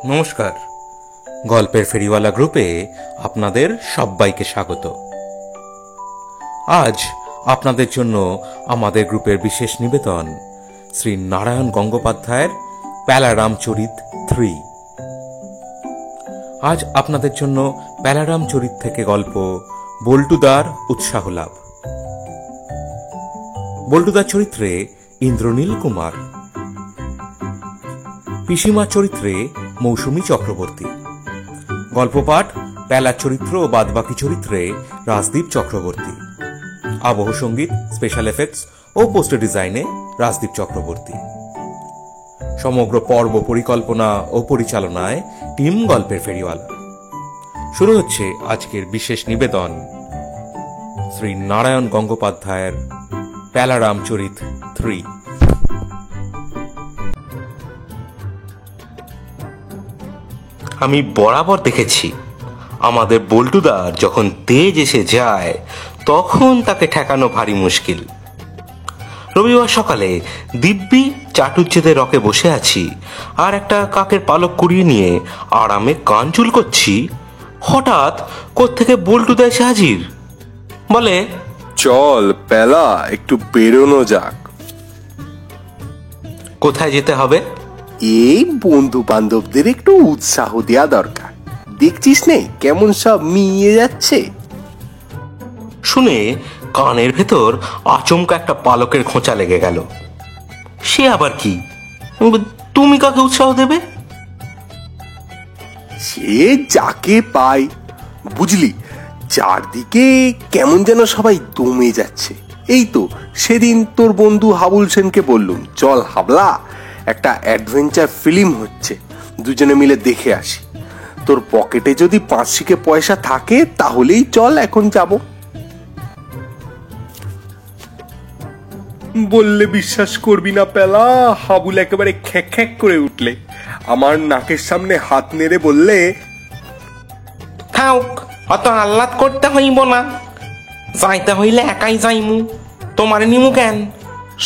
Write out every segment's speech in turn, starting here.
নমস্কার, গল্পের ফেরিওয়ালা গ্রুপে আপনাদের সবাইকে স্বাগত। আজ আপনাদের জন্য আমাদের গ্রুপের বিশেষ নিবেদন শ্রী নারায়ণ গঙ্গোপাধ্যায়ের প্যালারামচরিত 3। আজ আপনাদের জন্য প্যালারামচরিত থেকে গল্প বল্টুদার উৎসাহ লাভ। বল্টুদার চরিত্রে ইন্দ্রনীল কুমার, পিসিমা চরিত্রে মৌসুমী চক্রবর্তী, গল্পপাঠ প্যালার চরিত্র ও বাদবাকি চরিত্রে রাজদীপ চক্রবর্তী, আবহ সঙ্গীত, স্পেশাল এফেক্টস ও পোস্টার ডিজাইনে রাজদীপ চক্রবর্তী। সমগ্র পর্ব পরিকল্পনা ও পরিচালনায় টিম গল্পের ফেরিওয়ালা। শুরু হচ্ছে আজকের বিশেষ নিবেদন শ্রী নারায়ণ গঙ্গোপাধ্যায়ের প্যালারামচরিত 3। আমি বরাবর দেখেছি আমাদের বল্টুদার যখন তেজ এসে যায় তখন তাকে ঠেকানো ভারী মুশকিল। রবিবার সকালে দিব্যি চাটুজ্জেদের রকে বসে আছি আর একটা কাকের পালক কুড়িয়ে নিয়ে আরামে কান চুল করছি, হঠাৎ কোত্থেকে বল্টুদা এসে হাজির। বলে, চল পেলা, একটু বেরোনো যাক। কোথায় যেতে হবে? এই বন্ধু বান্ধবদের একটু উৎসাহ দেওয়া দরকার। দেখছিস নে কেমন সব মিয়ে যাচ্ছে। শুনে কানের ভেতর আচমকা একটা পালকের খোঁচা লেগে গেল। সে আবার কি? তুমি কাকে উৎসাহ দেবে? সে যাকে পাই, বুঝলি, চারদিকে কেমন যেন সবাই দমে যাচ্ছে। এই তো সেদিন তোর বন্ধু হাবুল সেনকে বললুম, চল হাবলা, একটা অ্যাডভেঞ্চার ফিল্ম হচ্ছে, দুজনে মিলে দেখে আসি। তোর পকেটে যদি 5 পয়সা থাকে তাহলেই চল, এখন যাব। বললে বিশ্বাস করবি না পেলা, হাবুল একেবারে খ্যাক খ্যাক করে উঠলে আমার নাকের সামনে হাত নেড়ে বললে, থাক, অত আহ্লাদ করতে হইব না, যাইতে হইলে একাই যাইমু, তোমার নিমু কেন?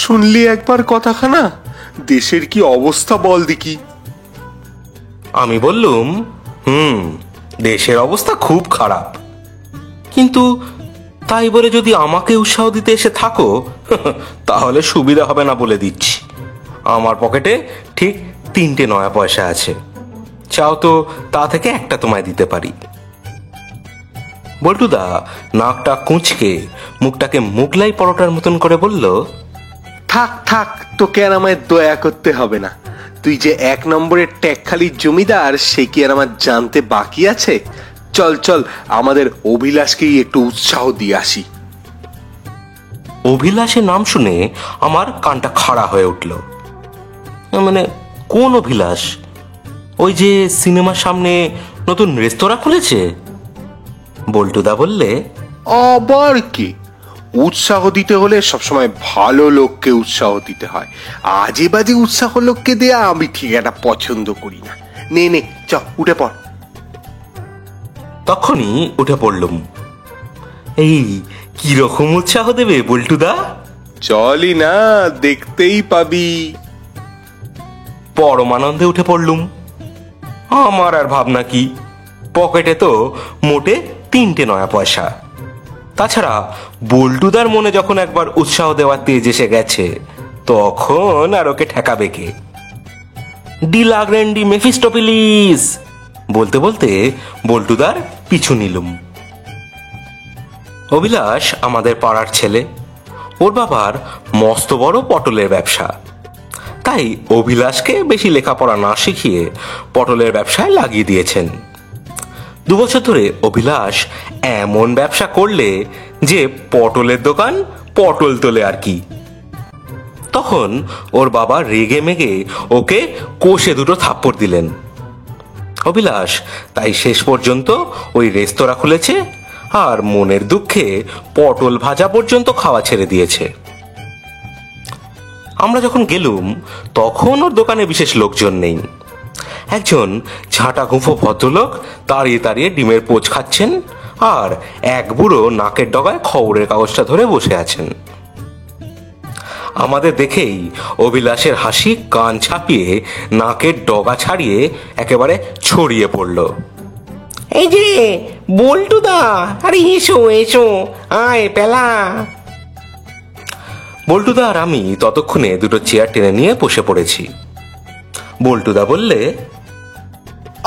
শুনলি একবার কথাখানা, দেশের কি অবস্থা বল দেখি। আমি বললুম, দেশের অবস্থা খুব খারাপ, কিন্তু তাই বলে যদি আমাকে উৎসাহ দিতে এসে থাকো তাহলে সুবিধা হবে না বলে দিচ্ছি। আমার পকেটে ঠিক 3টে নয়া পয়সা আছে, চাও তো তা থেকে একটা তোমায় দিতে পারি। বল্টুদা নাকটা কুঁচকে মুখটাকে মোগলাই পরোটার মতন করে বলল, থাক থাক, তোকে আর আমায় দয়া করতে হবে না। তুই যে 1 নম্বরের ট্যাগখালির জমিদার, সে কি আর আমার জানতে বাকি আছে? চল চল, আমাদের অভিলাষকেই একটু উৎসাহ দিয়ে আসি। অভিলাষের নাম শুনে আমার কানটা খাড়া হয়ে উঠল। মানে কোন অভিলাষ? ওই যে সিনেমার সামনে নতুন রেস্তোরাঁ খুলেছে? বল্টুদা বললে, আবার কি? উৎসাহ দিতে হলে সবসময় ভালো লোককে উৎসাহ দিতে হয়, আজে বাজে উৎসাহ লোককে দেয়া আমি ঠিক একটা পছন্দ করি না। নে নে, চ উঠে পড়। তখনই উঠে পড়লুম। এই কিরকম উৎসাহ দেবে বল্টুদা? চলই না, দেখতেই পাবি। পরমানন্দে উঠে পড়লুম। আমার আর ভাবনা কি, পকেটে তো মোটে 3টে নয়া পয়সা। তাছাড়া বল্টুদার মনে যখন একবার উৎসাহ দেওয়ার তেজ এসে গেছে তখন আর ওকে ঠেকাবে কে? ডিলা গ্র্যান্ডি মেফিস্টোফেলিস বলতে বলতে বল্টুদার পিছু নিলুম। অভিলাষ আমাদের পাড়ার ছেলে, ওর বাবার মস্ত বড় পটলের ব্যবসা, তাই অভিলাষকে বেশি লেখাপড়া না শিখিয়ে পটলের ব্যবসায় লাগিয়ে দিয়েছেন। 2 বছর ধরে অভিলাষ এমন ব্যবসা করলে যে পটলের দোকান পটল তোলে আর কি। তখন ওর বাবা রেগে মেগে ওকে কষে 2টো থাপ্পড় দিলেন। অভিলাষ তাই শেষ পর্যন্ত ওই রেস্তোরাঁ খুলেছে আর মনের দুঃখে পটল ভাজা পর্যন্ত খাওয়া ছেড়ে দিয়েছে। আমরা যখন গেলুম তখন ওর দোকানে বিশেষ লোকজন নেই। একজন ঝাঁটা গুঁফো ভদ্রলোক দাঁড়িয়ে দাঁড়িয়ে ডিমের পোচ খাচ্ছেন আর এক বুড়ো নাকের ডগায় খবরের কাগজটা ধরে বসে আছেন। আমাদের দেখেই অভিলাষের হাসি কান ছাপিয়ে নাকের ডগা ছাড়িয়ে একেবারে ছড়িয়ে পড়ল। এই যে বল্টুদা, আরে এসো এসো, আয় পেলা। বল্টুদা আর আমি ততক্ষণে দুটো চেয়ার টেনে নিয়ে বসে পড়েছি। বল্টুদা বললে,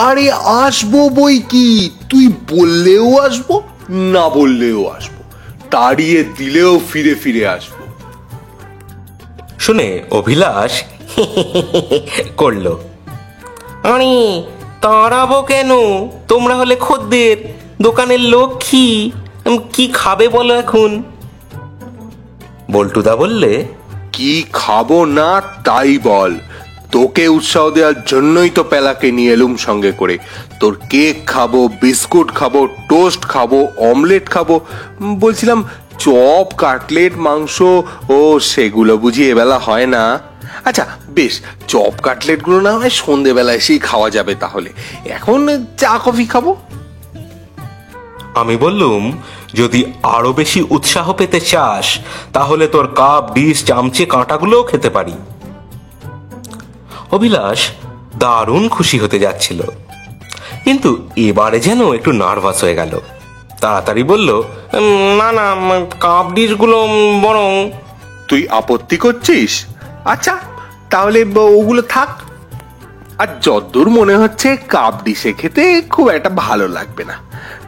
আরে আসবো বই কি, তুই বললেও আসবো, না বললেও আসবো, তাড়িয়ে দিলেও ফিরে ফিরে আসবো। শুনে অভিলাষ করলো। আরে তাড়াবো কেন, তোমরা হলে খদ্দের, দোকানের লক্ষ্মী, কি খাবে বলো এখন? বল্টুদা বললে, কি খাবো না তাই বল, তোকে উৎসাহ দেওয়ার জন্যই তো পেলাকে নিয়ে এলুম সঙ্গে করে। তোর কেক খাবো, বিস্কুট খাবো, টোস্ট খাবো, অমলেট খাবো, বলছিলাম চপ, কাটলেট, মাংস, ও সেগুলো বুঝি এবেলা হয় না? আচ্ছা বেশ, চপ কাটলেট গুলো না হয় সন্ধেবেলা এসেই খাওয়া যাবে, তাহলে এখন চা কফি খাবো। আমি বললুম, যদি আরো বেশি উৎসাহ পেতে চাস তাহলে তোর কাপ, ডিশ, চামচে, কাঁটাগুলোও খেতে পারি। অভিলাষ দারুণ খুশি হতে যাচ্ছিল, কিন্তু এবারে যেন একটু নার্ভাস হয়ে গেল। তাড়াতাড়ি বলল, না না, কাপ ডিশগুলো বরং। তুই আপত্তি করছিস? আচ্ছা তাহলে ওগুলো থাক। আর যদ্দূর মনে হচ্ছে কাপ ডিশে খেতে খুব একটা ভালো লাগবে না,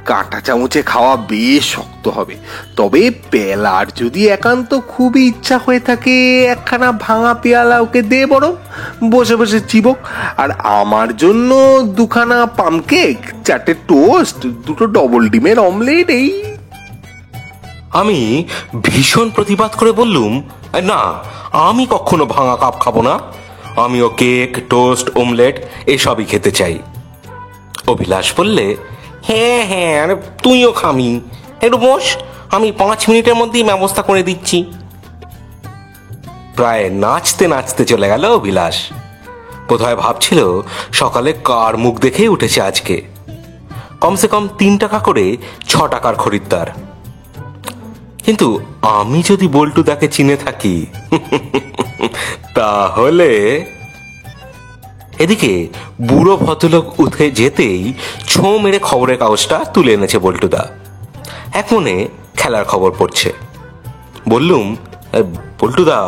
কাঁটা চামচে খাওয়া বেশ শক্ত হবে। তবে পেলার যদি একান্ত খুবই ইচ্ছা হয়ে থাকে, একখানা ভাঙা পেয়ালা ওকে দে বরং, বসে বসে চিবক। আর আমার জন্য দুখানা পামকেক, 4টে টোস্ট, 2টো ডবল ডিমের অমলেট। এই আমি ভীষণ প্রতিবাদ করে বললুম, না, আমি কখনো ভাঙা কাপ খাবো না, আমিও কেক, টোস্ট, অমলেট এসবই খেতে চাই। অভিলাষ বললে, হ্যাঁ হ্যাঁ, আরে তুইও খামি, একটু বস, আমি 5 মিনিটের মধ্যেই ব্যবস্থা করে দিচ্ছি। প্রায় নাচতে নাচতে চলে গেল অভিলাষ। বোধহয় ভাবছিল সকালে কার মুখ দেখেই উঠেছে আজকে। কমসে কম 3 টাকা করে 6 টাকার খরিদ্দার। কিন্তু আমি যদি বল্টুদাকে চিনে থাকি তাহলে। এদিকে বুড়ো ভদ্রলোক উঠে যেতেই ছোঁ মেরে খবরের কাগজটা তুলে এনেছে বল্টুদা। এক মনে খেলার খবর পড়ছে। বললুম, বল্টুদা,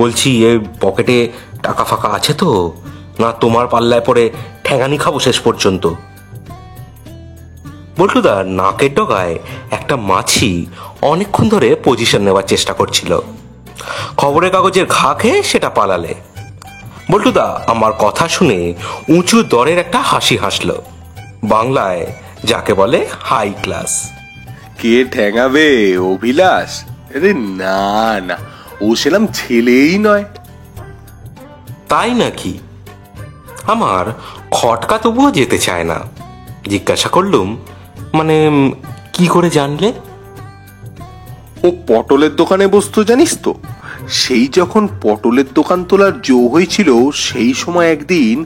বলছি এ পকেটে টাকা ফাঁকা আছে তো, না তোমার পাল্লায় পরে ঠ্যাঙানি খাবো শেষ পর্যন্ত? বল্টুদা নাকের ডগায় একটা মাছি অনেকক্ষণ ধরে পজিশন নেওয়ার চেষ্টা করছিল। খবরের কাগজের ঘা খেয়ে সেটা পালালে। বল্টুদা আমার কথা শুনে উঁচু দরের একটা হাসি হাসল, বাংলায় যাকে বলে হাই ক্লাস। কে ঠেঙাবে? অভিলাষ? আরে না না, ও সেলাম ছেলেই নয়। তাই নাকি? আমার খটকা তবুও যেতে চায় না। জিজ্ঞাসা করলুম, মানে কি করে জানলে? ও পটলের দোকানে বসতো জানিস তো। সেই যখন পটলের দোকান তোলার জো হয়েছিল, সেই সময় একদিন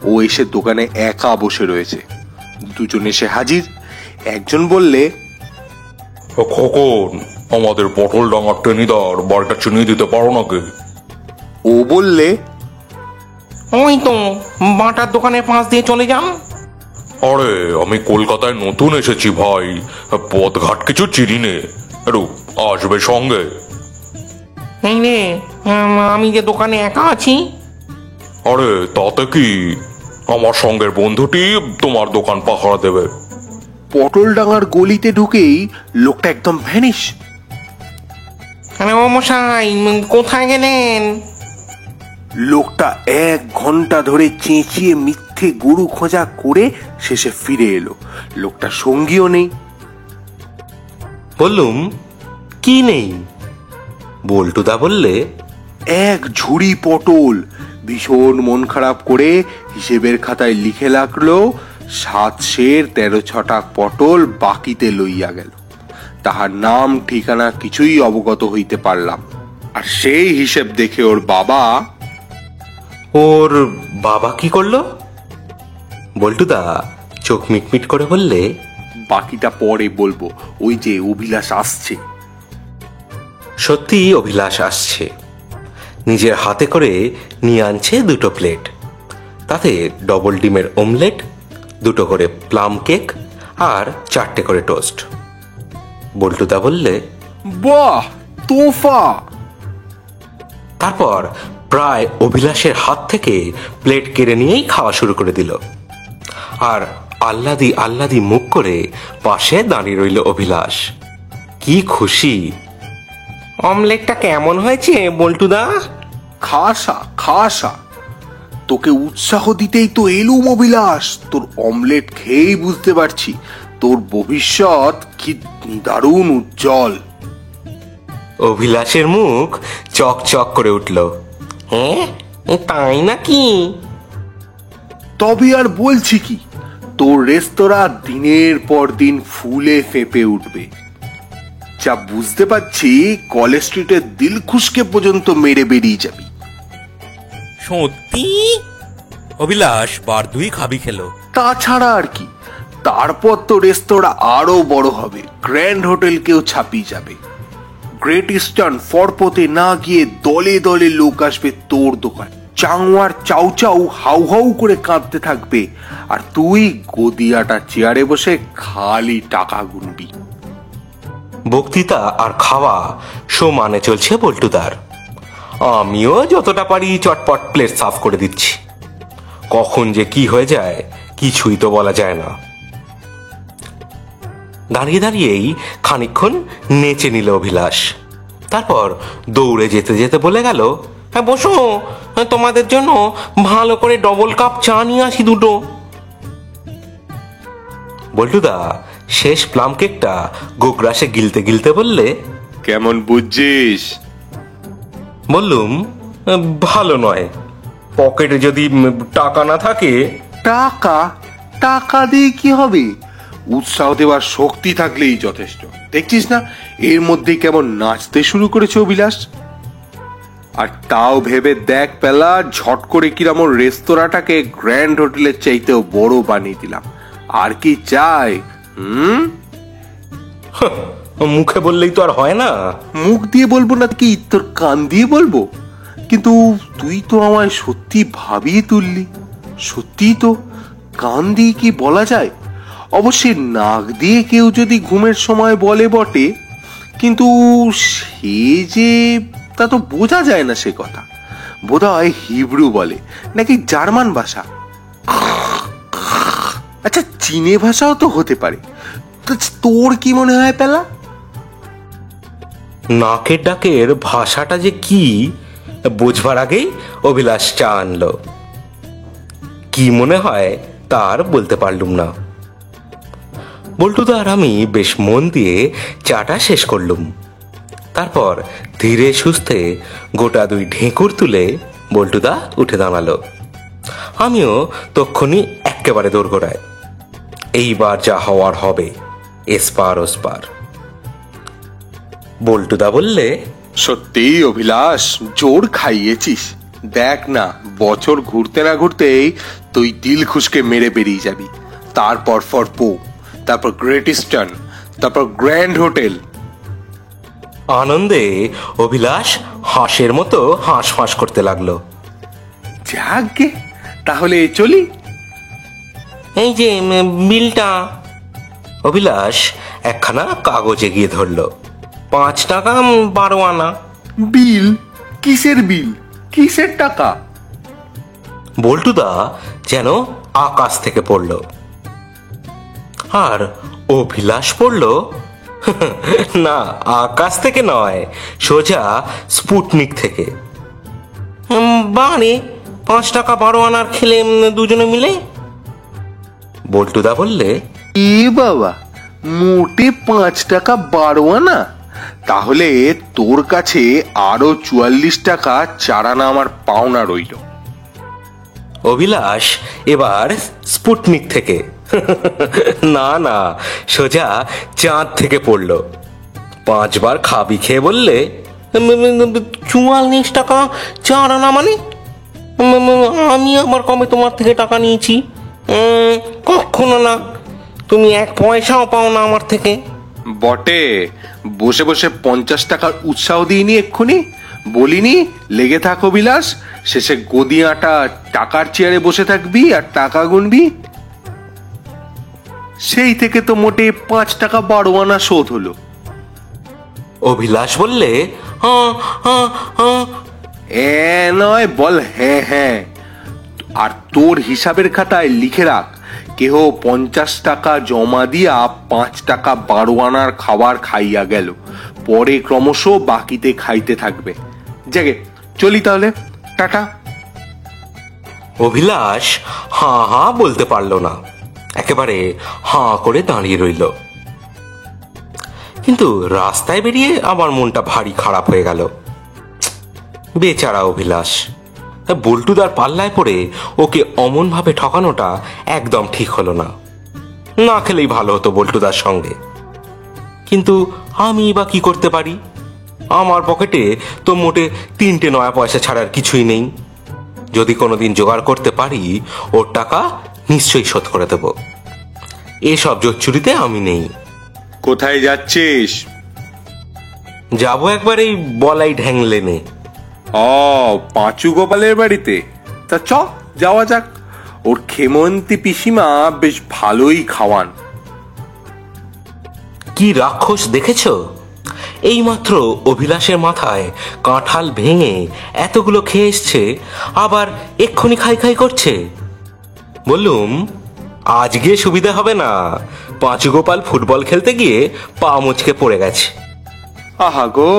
ও এসে দোকানে একা বসে রয়েছে। দুজন এসে হাজির। একজন বললে, খোকন, আমাদের পটল ডাঙার টেনিদার বাড়িটা চিনিয়ে দিতে পারো নাকি? ও বললে, ওই তো বাটার দোকানের পাশ দিয়ে চলে যান। আরে আমি কলকাতায় নতুন এসেছি ভাই, পথঘাট কিছু চিনি নে, একটু আসবে সঙ্গে? এই রে, আমি যে দোকানে একা আছি। আরে তাতে কি, আমার সঙ্গের বন্ধুটি তোমার দোকান পাহারা দেবে। পটল ডাঙার গলিতে ঢুকেই লোকটা একদম ভ্যানিশ। আরে ও মশাই, কোথায় গেলেন? লোকটা 1 ঘন্টা ধরে চেঁচিয়ে মিথ্যে গরু খোঁজা করে শেষে ফিরে এলো। লোকটা সঙ্গীও নেই। বললুম, কি নেই? বল্টুদা বললে, 1 ঝুড়ি পটল। ভীষণ মন খারাপ করে হিসেবের খাতায় লিখে রাখলো, 7 সের 13 ছটাক পটল বাকিতে লইয়া গেল। তাহার নাম ঠিকানা কিছুই অবগত হইতে পারলাম। আর সেই হিসেব দেখে ওর বাবা কি করলো? বল্টুদা চোখ মিটমিট করে বললে, বাকিটা পরে বলবো, ওই যে অভিলাষ আসছে। সত্যি অভিলাষ আসছে। নিজের হাতে করে নিয়ে আনছে দুটো প্লেট, তাতে ডবল ডিমের অমলেট, দুটো করে প্লাম কেক আর 4টে করে টোস্ট। বল্টুদা বললে, বাহ, তোফা। তারপর প্রায় অভিলাষের হাত থেকে প্লেট কেড়ে নিয়েই খাওয়া শুরু করে দিল। আর আহ্লাদি আহ্লাদি মুখ করে পাশে দাঁড়িয়ে রইল অভিলাষ। কি খুশি! অমলেটটা কেমন হয়েছে বল্টুদা? খাসা খাসা, তোকে উৎসাহ দিতেই তো এলুম অভিলাষ। তোর অমলেট খেয়েই বুঝতে পারছি তোর ভবিষ্যৎ কি দারুণ উজ্জ্বল। অভিলাষের মুখ চকচক করে উঠল। হ্যাঁ, তাই নাকি? তবে আর বলছি কি, তোর রেস্তোরাঁ দিনের পর দিন ফুলে ফেঁপে উঠবে। যা বুঝতে পারছি কলেজ স্ট্রিটের দিলখুশকে পর্যন্ত মেরে বেরিয়ে যাবি। সত্যি? অভিলাষ বার দুই খাবি খেলো। তাছাড়া আর কি, তারপর তো রেস্তোরাঁ আরো বড় হবে, গ্র্যান্ড হোটেলকেও ছাপিয়ে যাবে। গ্রেট ইস্টার্ন ফরপথে না গিয়ে দলে দলে লোক আসবে তোর দোকান। চাংওয়ার চাউ চাউ হাউ হাউ করে কাঁদতে থাকবে, আর তুই গদিয়াটা চেয়ারে বসে খালি টাকা গুনবি। বক্তৃতা আর খাওয়া সমানে চলছে বল্টুদার। আমিও যতটা পারি চটপট প্লেট সাফ করে দিচ্ছি। কখন যে কি হয়ে যায় কিছুই তো বলা যায় না। দাঁড়িয়ে দাঁড়িয়েই খানিকক্ষণ নেচে নিল অভিলাষ। তারপর দৌড়ে যেতে যেতে বলে গেল, হ্যাঁ বসো, তোমাদের জন্য ভালো করে ডবল কাপ চা নিয়ে আসি দুটো। বল্টুদা শেষ প্লাম কেকটা গোগ্রাসে গিলতে গিলতে বললে, কেমন বুঝছিস? বললুম, ভালো নয়। পকেটে যদি টাকা না থাকে। টাকা? টাকা দিয়ে কি হবে? উৎসাহ দেওয়ার শক্তি থাকলেই যথেষ্ট। দেখছিস না এর মধ্যেই কেমন নাচতে শুরু করেছে অভিলাষ। আর তাও ভেবে দেখ পেলা, ঝট করে কিরম ওর রেস্তোরাঁটাকে গ্র্যান্ড হোটেলের চাইতেও বড় বানিয়ে দিলাম। আর কি চাই? মুখে বললেই তো আর হয় না। মুখ দিয়ে বলবো না কি তোর কান দিয়ে বলবো? কিন্তু তুই তো আমায় সত্যি ভাবিয়ে তুললি। সত্যি তো, কান দিয়ে কি বলা যায়? অবশ্যই নাক দিয়ে কেউ যদি ঘুমের সময় বলে বটে, কিন্তু সে যে তা তো বোঝা যায় না সে কথা। বোধহয় হিব্রু বলে, নাকি জার্মান ভাষা। আচ্ছা, চীনে ভাষাও তো হতে পারে। তোর কি মনে হয় পেলা? নাকের ডাকের ভাষাটা যে কি বুঝবার আগেই অভিলাষ চা আনলো। কি মনে হয় তার বলতে পারলুম না। বল্টুদা আর আমি বেশ মন দিয়ে চাটা শেষ করলুম। তারপর ধীরে সুস্থে গোটা দুই ঢেঁকুর তুলে বল্টুদা উঠে দাঁড়ালো। আমিও তক্ষুনি একেবারে দোরগোড়ায়। এইবার যা হওয়ার হবে, এসপার ওসপার। বল্টুদা বললে, সত্যি অভিলাষ, জোর খাইয়েছিস। দেখ না, বছর ঘুরতে না ঘুরতেই তুই দিলখুশকে মেরে বেরিয়ে যাবি। তারপর ফরপো, তারপর গ্রেট ইস্টার্ন, তারপর গ্র্যান্ড হোটেল। আনন্দে অভিলাষ হাঁসের মতো হাঁস ফাঁস করতে লাগলো। যাকে তাহলে চলি। এই যে বিলটা। অভিলাষ একখানা কাগজ এগিয়ে ধরল। 5 টাকা 12 আনা। বিল? কিসের বিল? কিসের টাকা? বল্টুদা যেন আকাশ থেকে পড়ল। আর অভিলাষ পড়ল না, আকাশ থেকে নয়, সোজা স্পুটনিক থেকে। বারে 5 টাকা 12 আনার খেলে দুজনে মিলে। বল্টুদা বললে, এ বাবা, মোটে 5 টাকা 12 আনা? তাহলে তোর কাছে আরো 44 টাকা 4 আনা আমার পাওনা রইল। অভিলাষ এবার স্পুটনিক থেকে না না, সোজা চাঁদ থেকে পড়ল। 5 বার খাবি খেয়ে বললে, 44 টাকা 4 আনা মানে? আমি আবার কবে তোমার থেকে টাকা নিয়েছি? কখনো না। তুমি 1 পয়সাও পাও না আমার থেকে। বটে, বসে বসে 50 টাকার উৎসাহ দিইনি এক্ষুনি? বলিনি লেগে থাক অভিলাষ, শেষে গদি আটা টাকার চেয়ারে বসে থাকবি আর টাকা গুনবি। সেই থেকে তো মোটে 5 টাকা 12 আনা শোধ হলো। অভিলাষ বললে, "হাঁ, হাঁ, হাঁ।" নয়, বল হ্যাঁ হ্যাঁ। আর তোর হিসাবের খাতায় লিখে রাখ, কেহ 50 টাকা জমা দিয়া 5 টাকা 12 আনার খাবার খাইয়া গেল, পরে ক্রমশ বাকিতে খাইতে থাকবে। জাগে চলি তাহলে, টাটা। অভিলাষ হাঁ হাঁ বলতে পারল না, একেবারে হাঁ করে দাঁড়িয়ে রইল। কিন্তু রাস্তায় বেরিয়ে আমার মনটা ভারী খারাপ হয়ে গেল। বেচারা অভিলাষ, বল্টুদার পাল্লায় পড়ে ওকে অমন ভাবে ঠকানোটা একদম ঠিক হলো না। না খেলেই ভালো হতো বল্টুদার সঙ্গে, কিন্তু আমি বা কি করতে পারি? আমার পকেটে তো মোটে 3টে নয়া পয়সা ছাড়ার কিছুই নেই। যদি কোনোদিন জোগাড় করতে পারি, ওর টাকা নিশ্চয়ই শোধ করে দেব। এসব জোচ্চুরিতে আমি নেই। কোথায় যাচ্ছিস? যাবো একবার এই বলাই ঢ্যাং লেনে। পাঁচু গোপালের বাড়িতে? তা চ, যাওয়া যাক। ওর খেমন্তী পিসিমা বেশ ভালোই খাওয়ান। কি রাক্ষস দেখেছ? এইমাত্র অভিলাষের মাথায় কাঁঠাল ভেঙে এতগুলো খেয়ে এসছে, আবার এক্ষুনি খাই খাই করছে। বললুম, আজকে সুবিধা হবে না। পাঁচু গোপাল ফুটবল খেলতে গিয়ে পা মুচকে পড়ে গেছে। আহা গো,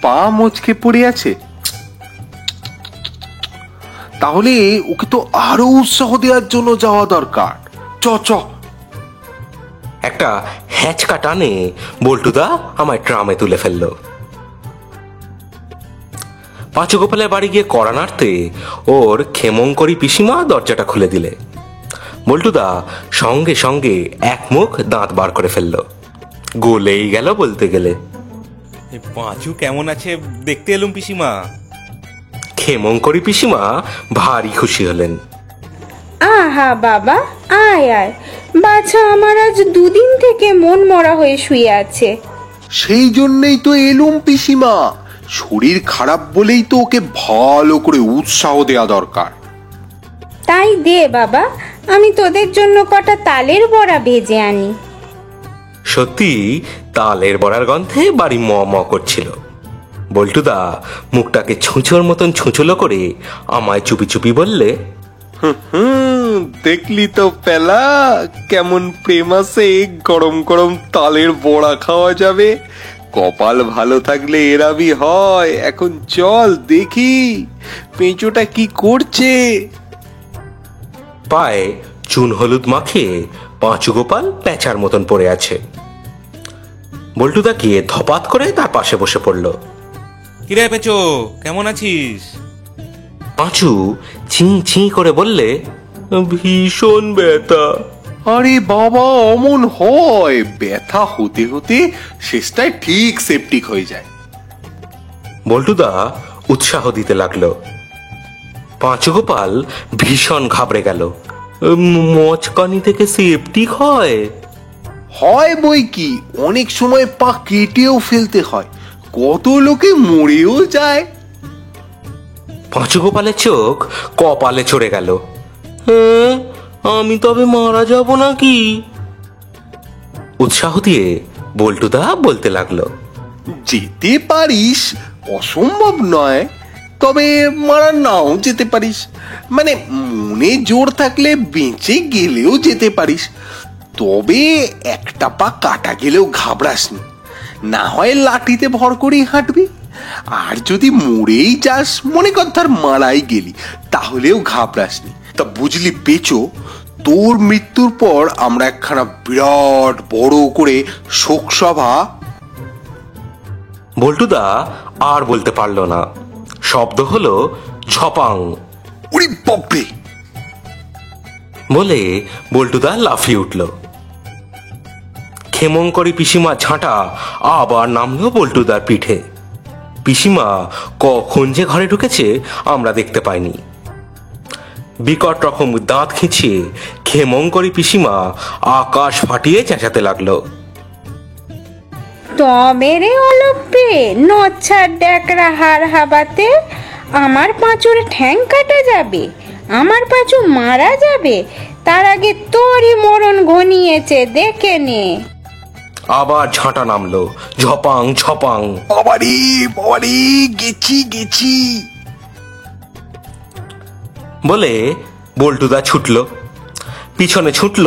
পা মুচকে পড়ে আছে? তাহলে ওকে তো আরো উৎসাহ দেওয়ার জন্য যাওয়া দরকার। চ চ। একটা হ্যাঁচকা টানে বল্টুদা আমায় ট্রামে তুলে ফেলল। পাঁচু গোপালের বাড়ি গিয়ে কড়া নাড়তে ওর ক্ষেমঙ্করী পিসিমা দরজাটা খুলে দিলে। বল্টুদা সঙ্গে সঙ্গে এক মুখ দাঁত বার করে ফেলল। গলেই গেল বলতে গেলে। পাঁচু কেমন আছে দেখতে এলুম পিসিমা। ক্ষেমঙ্করী পিসিমা ভারী খুশি হলেন। আহা বাবা, আয় আয়। বাছা আমার আজ 2 দিন থেকে মন মরা হয়ে শুয়ে আছে। সেই জন্যই তো এলুম পিসিমা, শরীর খারাপ বলেই তো ওকে ভালো করে উৎসাহ দেওয়া দরকার। তাই দে বাবা, আমি তোদের জন্য কটা তালের বড়া ভেজে আনি। সত্যি তালের বড়ার গন্ধে বাড়ি ম ম করছিল। বল্টুদা মুখটাকে ছুঁচোর মতন ছুঁচলো করে আমায় চুপি চুপি বললে, দেখলি তো পেলা, কেমন প্রেম আছে, গরম গরম তালের বড়া খাওয়া যাবে। কপাল ভালো থাকলে এরাবি হয়। এখন চল দেখি পেঁচোটা কি করছে। পায়ে চুন হলুদ মাখিয়ে পাঁচু গোপাল প্যাঁচার মতন পড়ে আছে। বল্টুদা গিয়ে ধপাত করে তার পাশে বসে পড়ল। কিরে পেঁচো, কেমন আছিস? পাঁচু চিঁ চিঁ করে বললে, ভীষণ ব্যথা। আরে বাবা, অমন হয়? ব্যথা হতে হতে শেষটায় ঠিক সেপটিক হয়ে যায়। বল্টুদা উৎসাহ দিতে লাগলো। পাঁচু গোপাল ভীষণ ঘাবড়ে গেল। মচকানি থেকে সেপটিক হয়? হয় বই কি, অনেক সময় পা কেটেও ফেলতে হয়, কত লোকে মরেও যায়। পাঁচু গোপালের চোখ কপালে চড়ে গেল। হ্যাঁ, আমি তবে মারা যাব নাকি? উৎসাহ দিয়ে বল্টুদা বলতে লাগলো, যেতে পারিস, অসম্ভব নয়, তবে মারা নাও যেতে পারিস। মানে মনে জোর থাকলে বেঁচে গেলেও যেতে পারিস। তবে একটা পা কাটা গেলেও ঘাবড়াসনি, না হয় লাঠিতে ভর করেই হাঁটবি। আর যদি মরেই যাস, মনে কর ধর মারাই গেলি, তাহলেও ঘাবড়াসনি। তা বুঝলি পেঁচো, তোর মৃত্যুর পর আমরা একখানা বিরাট বড় করে শোক সভা। বল্টুদা আর বলতে পারল না। শব্দ হলো ঝপাং। উরি বাপরে! বলে বল্টুদা লাফিয়ে উঠল। ক্ষেমঙ্করী পিসিমা ঝাঁটা আবার নামলো বল্টুদার পিঠে। পিসিমা কখন যে ঘরে ঢুকেছে আমরা দেখতে পাইনি। বিকট রকম দাঁত খিঁচিয়ে ক্ষেমঙ্করী পিসিমা আকাশ ফাটিয়ে চেঁচাতে লাগলো। তবে রে অলপে নচ্ছার ড্যাকরা হার হাবাতে আমার পাঁচুর ঠ্যাং কাটা যাবে, আমার পাঁচু মারা যাবে, তার আগে তোরই মরণ ঘনিয়েছে, দেখে নে। আবার ঝাঁটা নামলো, ঝপাং ঝপাং। বাবারি বাবারি, গেছি গেছি। বলে বল্টুদা ছুটল, পিছনে ছুটল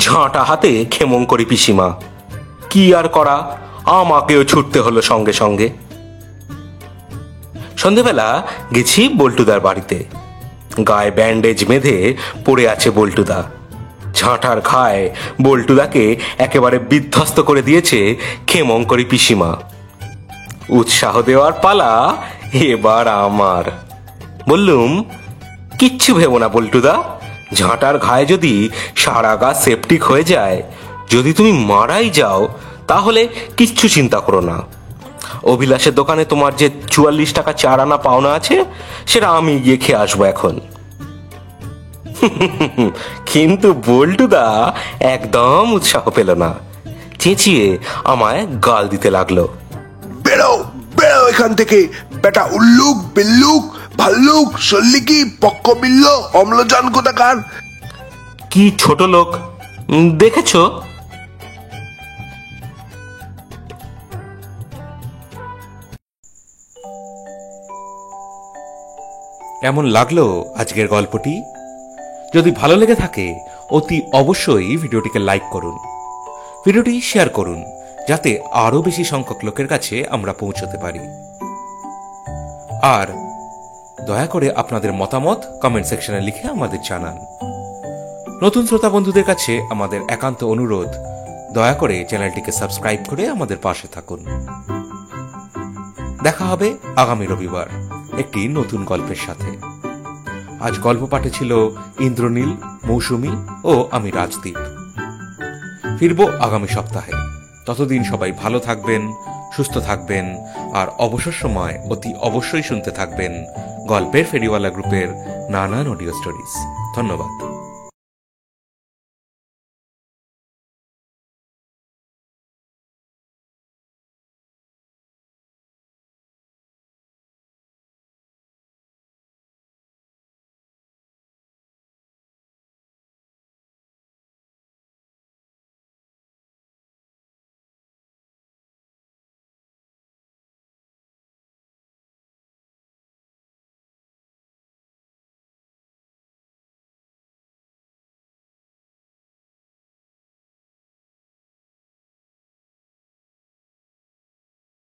ঝাঁটা হাতে ক্ষেমংকরী পিসিমা। কি আর করা, আমাকেও ছুটতে হলো সঙ্গে সঙ্গে। সন্ধেবেলা গেছি বল্টুদার বাড়িতে। গায়ে ব্যান্ডেজ বেঁধে পড়ে আছে বল্টুদা। ঝাঁটার ঘায়ে বল্টুদাকে একেবারে বিধ্বস্ত করে দিয়েছে ক্ষেমংকরী পিসিমা। উৎসাহ দেওয়ার পালা এবার আমার। বললুম, কিচ্ছু ভেবো না বল্টুদা, ঝাঁটার ঘায়ে যদি সারা গা সেপটিক হয়ে যায়, যদি তুমি মারাই যাও, তাহলে কিচ্ছু চিন্তা করো না। অভিলাষের দোকানে তোমার যে 44 টাকা 4 আনা পাওনা আছে, সেটা আমি গিয়ে খেয়ে আসবো এখন। কিন্তু বল্টুদা একদম উৎসাহ পেল না, চেঁচিয়ে আমায় গাল দিতে লাগলো। বেরো বেরো এখান থেকে, বেটা উল্লুক বিল্লুক ভাল্লুক সল্লিকি পক্ক বিল্ল অম্লজান কোথাকার। কি ছোট লোক দেখেছো? কেমন লাগলো আজকের গল্পটি? যদি ভালো লেগে থাকে অতি অবশ্যই ভিডিওটিকে লাইক করুন, ভিডিওটি শেয়ার করুন, যাতে আরো বেশি সংখ্যক লোকের কাছে আমরা পৌঁছতে পারি। আর দয়া করে আপনাদের মতামত কমেন্ট সেকশনে লিখে আমাদের জানান। নতুন শ্রোতা বন্ধুদের কাছে আমাদের একান্ত অনুরোধ, দয়া করে চ্যানেলটিকে সাবস্ক্রাইব করে আমাদের পাশে থাকুন। দেখা হবে আগামী রবিবার একটি নতুন গল্পের সাথে। আজ গল্প পাঠে ছিল ইন্দ্রনীল, মৌসুমী ও আমি রাজদীপ। ফিরব আগামী সপ্তাহে। ততদিন সবাই ভালো থাকবেন, সুস্থ থাকবেন, আর অবসর সময় অতি অবশ্যই শুনতে থাকবেন গল্পের ফেরিওয়ালা গ্রুপের নানান অডিও স্টোরিজ। ধন্যবাদ।